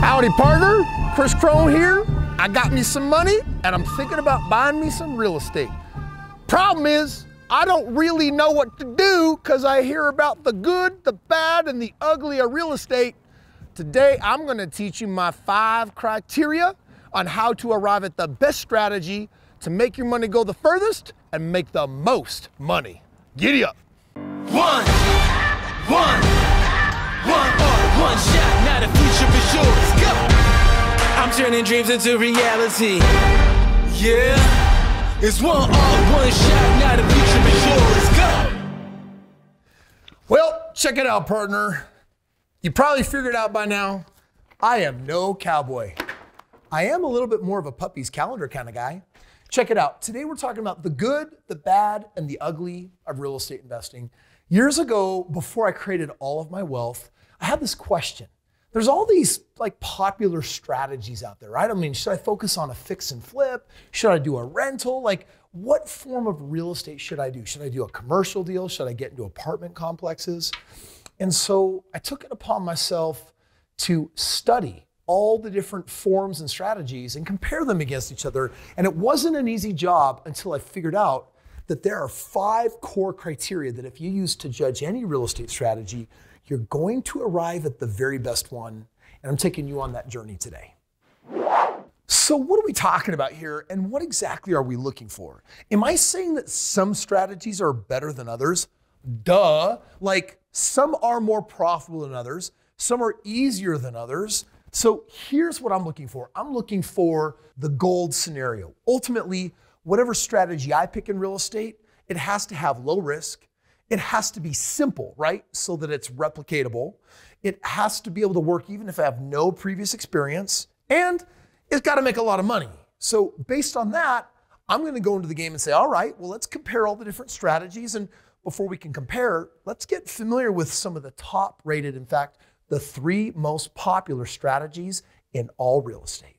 Howdy, partner. Kris Krohn here. I got me some money and I'm thinking about buying me some real estate. Problem is, I don't really know what to do because I hear about the good, the bad, and the ugly of real estate. Today, I'm gonna teach you my 5 criteria on how to arrive at the best strategy to make your money go the furthest and make the most money. Giddy up. One shot, now the future is yours. Go! I'm turning dreams into reality. Yeah, it's one shot, now the future is yours. Go! Well, check it out, partner. You probably figured out by now, I am no cowboy. I am a little bit more of a puppy's calendar kind of guy. Check it out. Today we're talking about the good, the bad, and the ugly of real estate investing. Years ago, before I created all of my wealth, I had this question. There's all these like popular strategies out there, right? I mean, should I focus on a fix and flip? Should I do a rental? Like, what form of real estate should I do? Should I do a commercial deal? Should I get into apartment complexes? And so I took it upon myself to study all the different forms and strategies and compare them against each other. And it wasn't an easy job until I figured out that there are 5 core criteria that if you use to judge any real estate strategy, you're going to arrive at the very best one. And I'm taking you on that journey today. So what are we talking about here? And what exactly are we looking for? Am I saying that some strategies are better than others? Duh. Like some are more profitable than others. Some are easier than others. So here's what I'm looking for. I'm looking for the gold scenario. Ultimately, whatever strategy I pick in real estate, it has to have low risk. It has to be simple, right? So that it's replicatable. It has to be able to work even if I have no previous experience. And it's got to make a lot of money. So based on that, I'm going to go into the game and say, all right, well, let's compare all the different strategies. And before we can compare, let's get familiar with some of the top rated, in fact, the 3 most popular strategies in all real estate.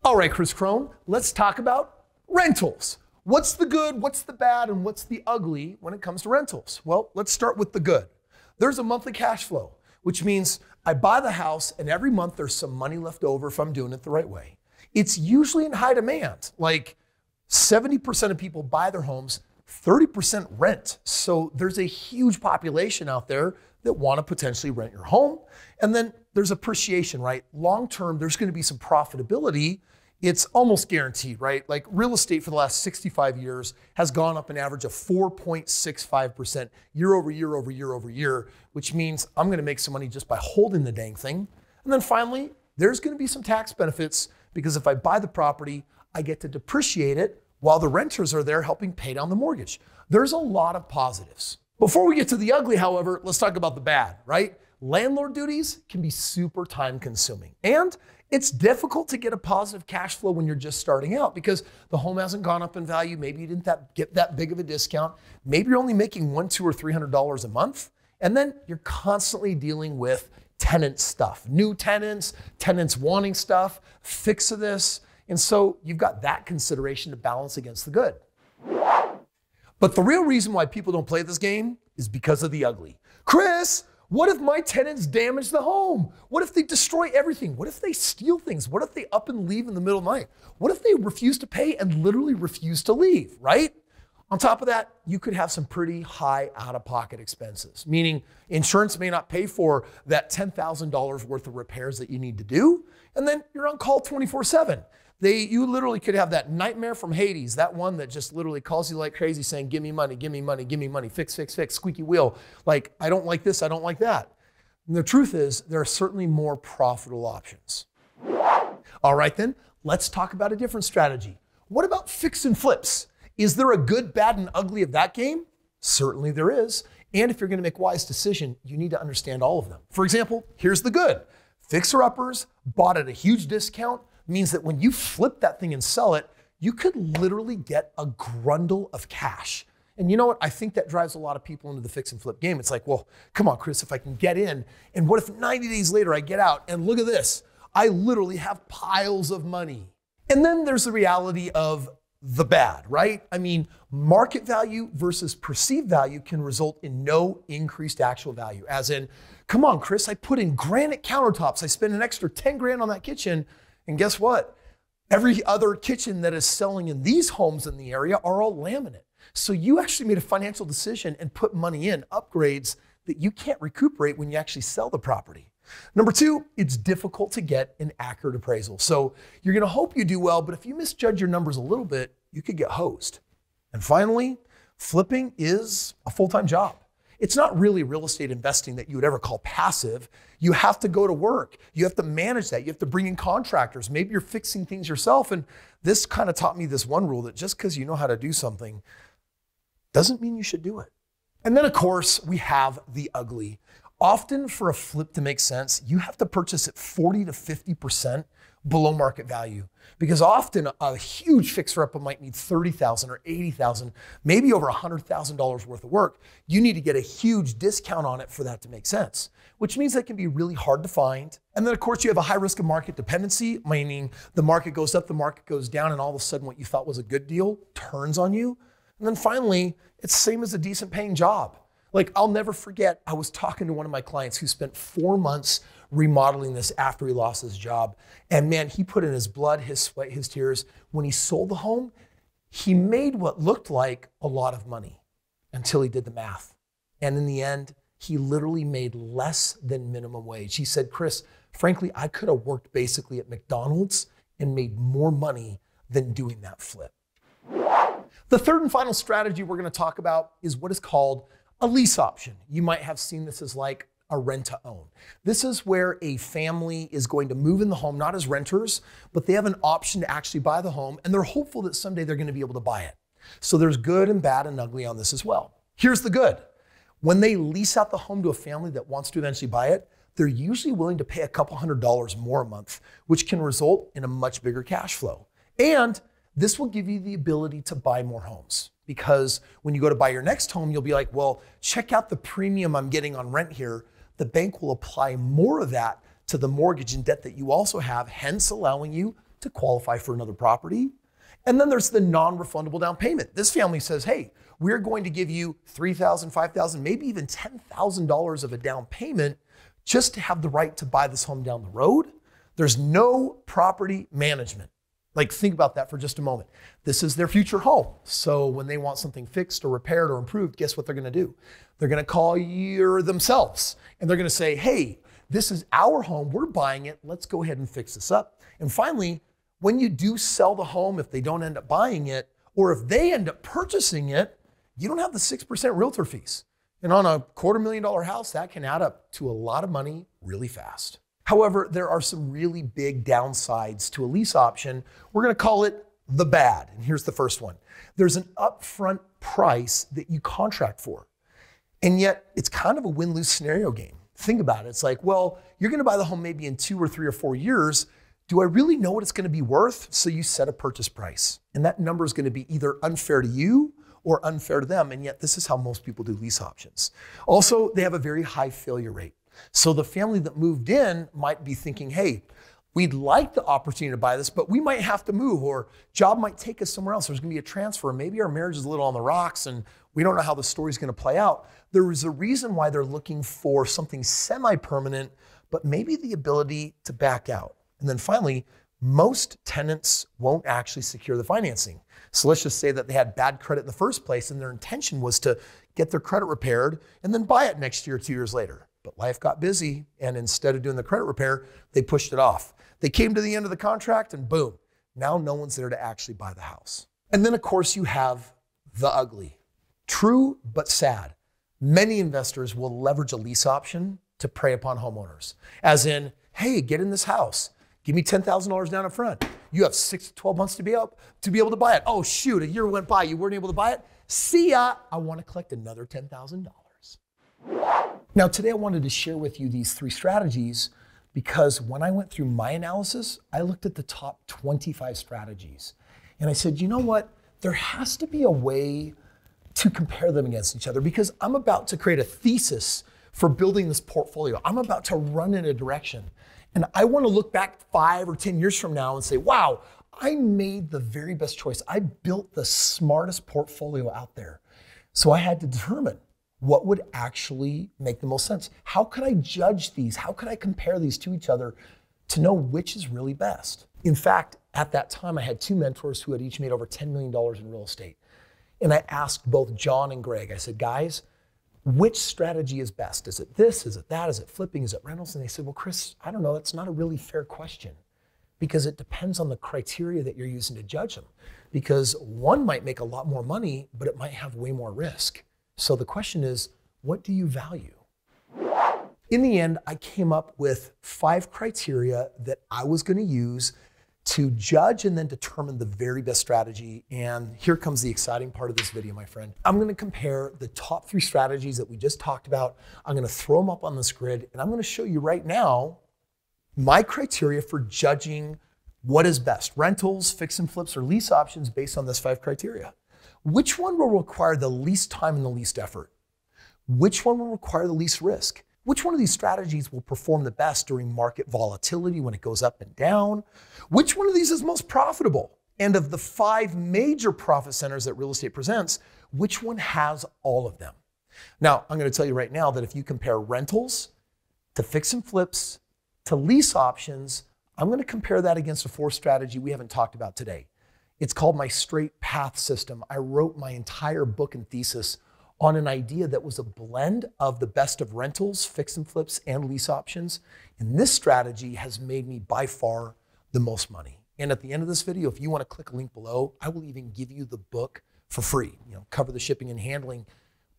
All right, Kris Krohn, let's talk about rentals. What's the good, what's the bad, and what's the ugly when it comes to rentals? Well, let's start with the good. There's a monthly cash flow, which means I buy the house and every month there's some money left over if I'm doing it the right way. It's usually in high demand. Like 70% of people buy their homes, 30% rent. So there's a huge population out there that want to potentially rent your home. And then there's appreciation, right? Long-term, there's going to be some profitability. It's almost guaranteed, right? Like real estate for the last 65 years has gone up an average of 4.65% year over year over year over year, which means I'm going to make some money just by holding the dang thing. And then finally, there's going to be some tax benefits because if I buy the property, I get to depreciate it while the renters are there helping pay down the mortgage. There's a lot of positives. Before we get to the ugly, however, let's talk about the bad, right? Landlord duties can be super time consuming. And it's difficult to get a positive cash flow when you're just starting out because the home hasn't gone up in value. Maybe you didn't get that big of a discount. Maybe you're only making $100, $200, or $300 a month. And then you're constantly dealing with tenant stuff, new tenants, tenants wanting stuff, fix of this. And so you've got that consideration to balance against the good. But the real reason why people don't play this game is because of the ugly. Kris, what if my tenants damage the home? What if they destroy everything? What if they steal things? What if they up and leave in the middle of the night? What if they refuse to pay and literally refuse to leave, right? On top of that, you could have some pretty high out-of-pocket expenses, meaning insurance may not pay for that $10,000 worth of repairs that you need to do, and then you're on call 24/7. You literally could have that nightmare from Hades, that one that just literally calls you like crazy saying, give me money, give me money, give me money, fix, fix, fix, squeaky wheel. Like, I don't like this, I don't like that. And the truth is, there are certainly more profitable options. All right then, let's talk about a different strategy. What about fix and flips? Is there a good, bad, and ugly of that game? Certainly there is. And if you're gonna make wise decision, you need to understand all of them. For example, here's the good. Fixer-uppers bought at a huge discount, means that when you flip that thing and sell it, you could literally get a grundle of cash. And you know what? I think that drives a lot of people into the fix and flip game. It's like, well, come on, Kris, if I can get in, and what if 90 days later I get out and look at this, I literally have piles of money. And then there's the reality of the bad, right? I mean, market value versus perceived value can result in no increased actual value. As in, come on, Kris, I put in granite countertops. I spent an extra 10 grand on that kitchen. And guess what? Every other kitchen that is selling in these homes in the area are all laminate. So you actually made a financial decision and put money in upgrades that you can't recuperate when you actually sell the property. Number two, it's difficult to get an accurate appraisal. So you're gonna hope you do well, but if you misjudge your numbers a little bit, you could get hosed. And finally, flipping is a full-time job. It's not really real estate investing that you would ever call passive. You have to go to work. You have to manage that. You have to bring in contractors. Maybe you're fixing things yourself. And this kind of taught me this one rule that just because you know how to do something doesn't mean you should do it. And then of course, we have the ugly. Often for a flip to make sense, you have to purchase at 40 to 50% below market value. Because often a huge fixer-upper might need $30,000 or $80,000, maybe over $100,000 worth of work. You need to get a huge discount on it for that to make sense, which means that can be really hard to find. And then of course you have a high risk of market dependency, meaning the market goes up, the market goes down, and all of a sudden what you thought was a good deal turns on you. And then finally, it's the same as a decent paying job. Like, I'll never forget, I was talking to one of my clients who spent 4 months remodeling this after he lost his job. And man, he put in his blood, his sweat, his tears. When he sold the home, he made what looked like a lot of money until he did the math. And in the end, he literally made less than minimum wage. He said, Kris, frankly, I could have worked basically at McDonald's and made more money than doing that flip. The third and final strategy we're gonna talk about is what is called a lease option. You might have seen this as like a rent to own. This is where a family is going to move in the home, not as renters, but they have an option to actually buy the home, and they're hopeful that someday they're gonna be able to buy it. So there's good and bad and ugly on this as well. Here's the good. When they lease out the home to a family that wants to eventually buy it, they're usually willing to pay a couple $100 more a month, which can result in a much bigger cash flow. And this will give you the ability to buy more homes, because when you go to buy your next home, you'll be like, well, check out the premium I'm getting on rent here. The bank will apply more of that to the mortgage and debt that you also have, hence allowing you to qualify for another property. And then there's the non-refundable down payment. This family says, hey, we're going to give you $3,000, $5,000, maybe even $10,000 of a down payment just to have the right to buy this home down the road. There's no property management. Like, think about that for just a moment. This is their future home. So when they want something fixed or repaired or improved, guess what they're gonna do? They're gonna call you themselves and they're gonna say, hey, this is our home, we're buying it, let's go ahead and fix this up. And finally, when you do sell the home, if they don't end up buying it, or if they end up purchasing it, you don't have the 6% realtor fees. And on a $250,000 house, that can add up to a lot of money really fast. However, there are some really big downsides to a lease option. We're gonna call it the bad. And here's the first one. There's an upfront price that you contract for. And yet it's kind of a win-lose scenario game. Think about it. It's like, well, you're gonna buy the home maybe in 2 or 3 or 4 years. Do I really know what it's gonna be worth? So you set a purchase price. And that number is gonna be either unfair to you or unfair to them. And yet this is how most people do lease options. Also, they have a very high failure rate. So the family that moved in might be thinking, hey, we'd like the opportunity to buy this, but we might have to move, or job might take us somewhere else. There's gonna be a transfer. Maybe our marriage is a little on the rocks and we don't know how the story's gonna play out. There is a reason why they're looking for something semi-permanent, but maybe the ability to back out. And then finally, most tenants won't actually secure the financing. So let's just say that they had bad credit in the first place and their intention was to get their credit repaired and then buy it next year, 2 years later. But life got busy, and instead of doing the credit repair, they pushed it off. They came to the end of the contract and boom, now no one's there to actually buy the house. And then of course you have the ugly. True, but sad. Many investors will leverage a lease option to prey upon homeowners. As in, hey, get in this house. Give me $10,000 down up front. You have 6 to 12 months to be able to buy it. Oh shoot, a year went by, you weren't able to buy it. See ya, I wanna collect another $10,000. Now today I wanted to share with you these 3 strategies because when I went through my analysis, I looked at the top 25 strategies. And I said, you know what? There has to be a way to compare them against each other because I'm about to create a thesis for building this portfolio. I'm about to run in a direction. And I want to look back 5 or 10 years from now and say, wow, I made the very best choice. I built the smartest portfolio out there. So I had to determine what would actually make the most sense. How could I judge these? How could I compare these to each other to know which is really best? In fact, at that time, I had two mentors who had each made over $10 million in real estate. And I asked both John and Greg, I said, guys, which strategy is best? Is it this? Is it that? Is it flipping? Is it rentals? And they said, well, Kris, I don't know. That's not a really fair question because it depends on the criteria that you're using to judge them. Because one might make a lot more money, but it might have way more risk. So the question is, what do you value? In the end, I came up with 5 criteria that I was going to use to judge and then determine the very best strategy. And here comes the exciting part of this video, my friend. I'm going to compare the top 3 strategies that we just talked about. I'm going to throw them up on this grid, and I'm going to show you right now my criteria for judging what is best, rentals, fix and flips, or lease options based on this 5 criteria. Which one will require the least time and the least effort? Which one will require the least risk? Which one of these strategies will perform the best during market volatility when it goes up and down? Which one of these is most profitable? And of the 5 major profit centers that real estate presents, which one has all of them? Now, I'm going to tell you right now that if you compare rentals to fix and flips to lease options, I'm going to compare that against a 4th strategy we haven't talked about today. It's called my Strait path system. I wrote my entire book and thesis on an idea that was a blend of the best of rentals, fix and flips, and lease options. And this strategy has made me by far the most money. And at the end of this video, if you want to click a link below, I will even give you the book for free, cover the shipping and handling.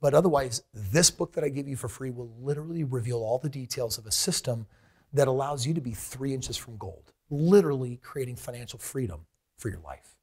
But otherwise, this book that I give you for free will literally reveal all the details of a system that allows you to be 3 inches from gold, literally creating financial freedom for your life.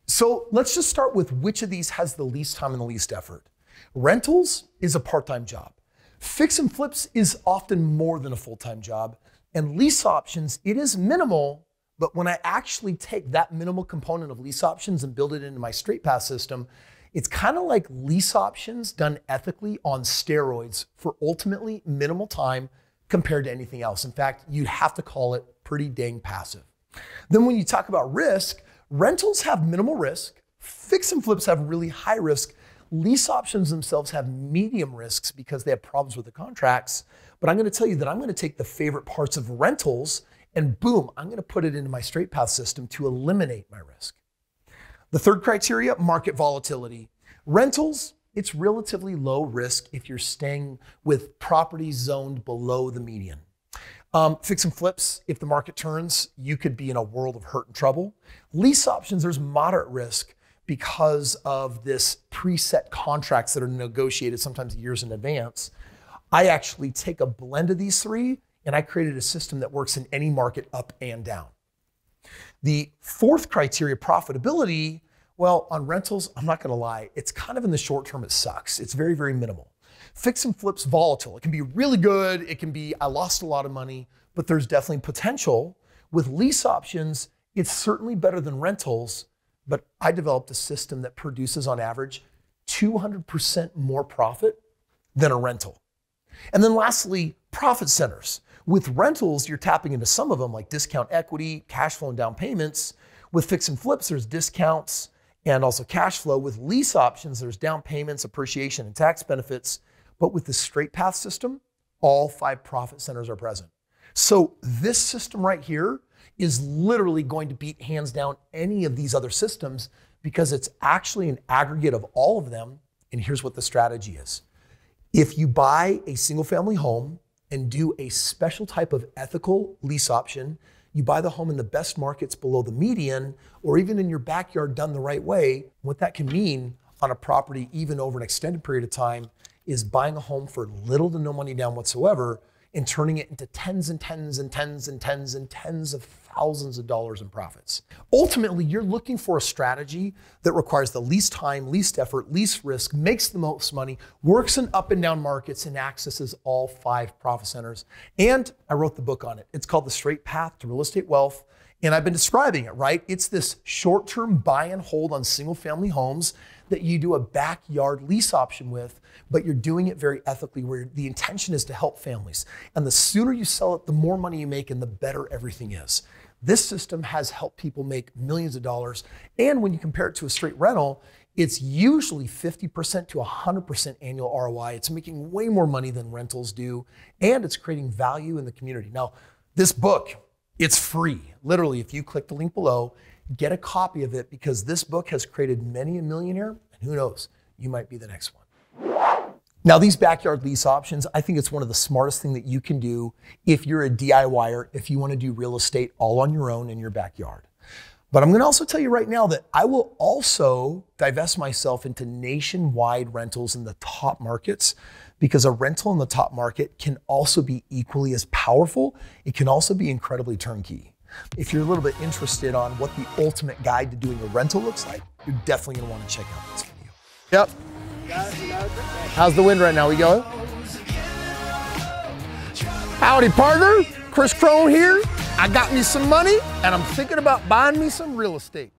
So let's just start with which of these has the least time and the least effort. Rentals is a part-time job. Fix and flips is often more than a full-time job. And lease options, it is minimal, but when I actually take that minimal component of lease options and build it into my Strait path system, it's kind of like lease options done ethically on steroids for ultimately minimal time compared to anything else. In fact, you'd have to call it pretty dang passive. Then when you talk about risk, rentals have minimal risk, fix and flips have really high risk, lease options themselves have medium risks because they have problems with the contracts. But I'm going to tell you that I'm going to take the favorite parts of rentals and boom, I'm going to put it into my Strait path system to eliminate my risk. The 3rd criteria, market volatility. Rentals, it's relatively low risk if you're staying with properties zoned below the median. Fix and flips, if the market turns, you could be in a world of hurt and trouble. Lease options, there's moderate risk because of this preset contracts that are negotiated sometimes years in advance. I actually take a blend of these 3 and I created a system that works in any market up and down. The 4th criteria, profitability, well, on rentals, I'm not going to lie, it's kind of in the short term, it sucks. It's very, very minimal. Fix and flips volatile. It can be really good. It can be, I lost a lot of money, but there's definitely potential. With lease options, it's certainly better than rentals, but I developed a system that produces on average 200% more profit than a rental. And then lastly, profit centers. With rentals, you're tapping into some of them like discount equity, cash flow and down payments. With fix and flips, there's discounts and also cash flow. With lease options, there's down payments, appreciation, and tax benefits. But with the Strait path system, all 5 profit centers are present. So this system right here is literally going to beat hands down any of these other systems because it's actually an aggregate of all of them. And here's what the strategy is. If you buy a single family home and do a special type of ethical lease option, you buy the home in the best markets below the median or even in your backyard done the right way, what that can mean on a property even over an extended period of time is buying a home for little to no money down whatsoever and turning it into tens and tens and tens and tens and tens of thousands of dollars in profits. Ultimately, you're looking for a strategy that requires the least time, least effort, least risk, makes the most money, works in up and down markets, and accesses all 5 profit centers. And I wrote the book on it. It's called The Strait Path to Real Estate Wealth. And I've been describing it, right? It's this short-term buy and hold on single family homes that you do a backyard lease option with, but you're doing it very ethically where the intention is to help families. And the sooner you sell it, the more money you make and the better everything is. This system has helped people make millions of dollars. And when you compare it to a straight rental, it's usually 50% to 100% annual ROI. It's making way more money than rentals do, and it's creating value in the community. Now, this book, it's free. Literally, if you click the link below, get a copy of it, because this book has created many a millionaire, and who knows, you might be the next one. Now, these backyard lease options, I think it's one of the smartest things that you can do if you're a DIYer, if you want to do real estate all on your own in your backyard. But I'm going to also tell you right now that I will also divest myself into nationwide rentals in the top markets, because a rental in the top market can also be equally as powerful. It can also be incredibly turnkey. If you're a little bit interested on what the ultimate guide to doing a rental looks like, you're definitely going to want to check out this video. Yep. How's the wind right now? We going? Howdy, partner. Kris Krohn here. I got me some money, and I'm thinking about buying me some real estate.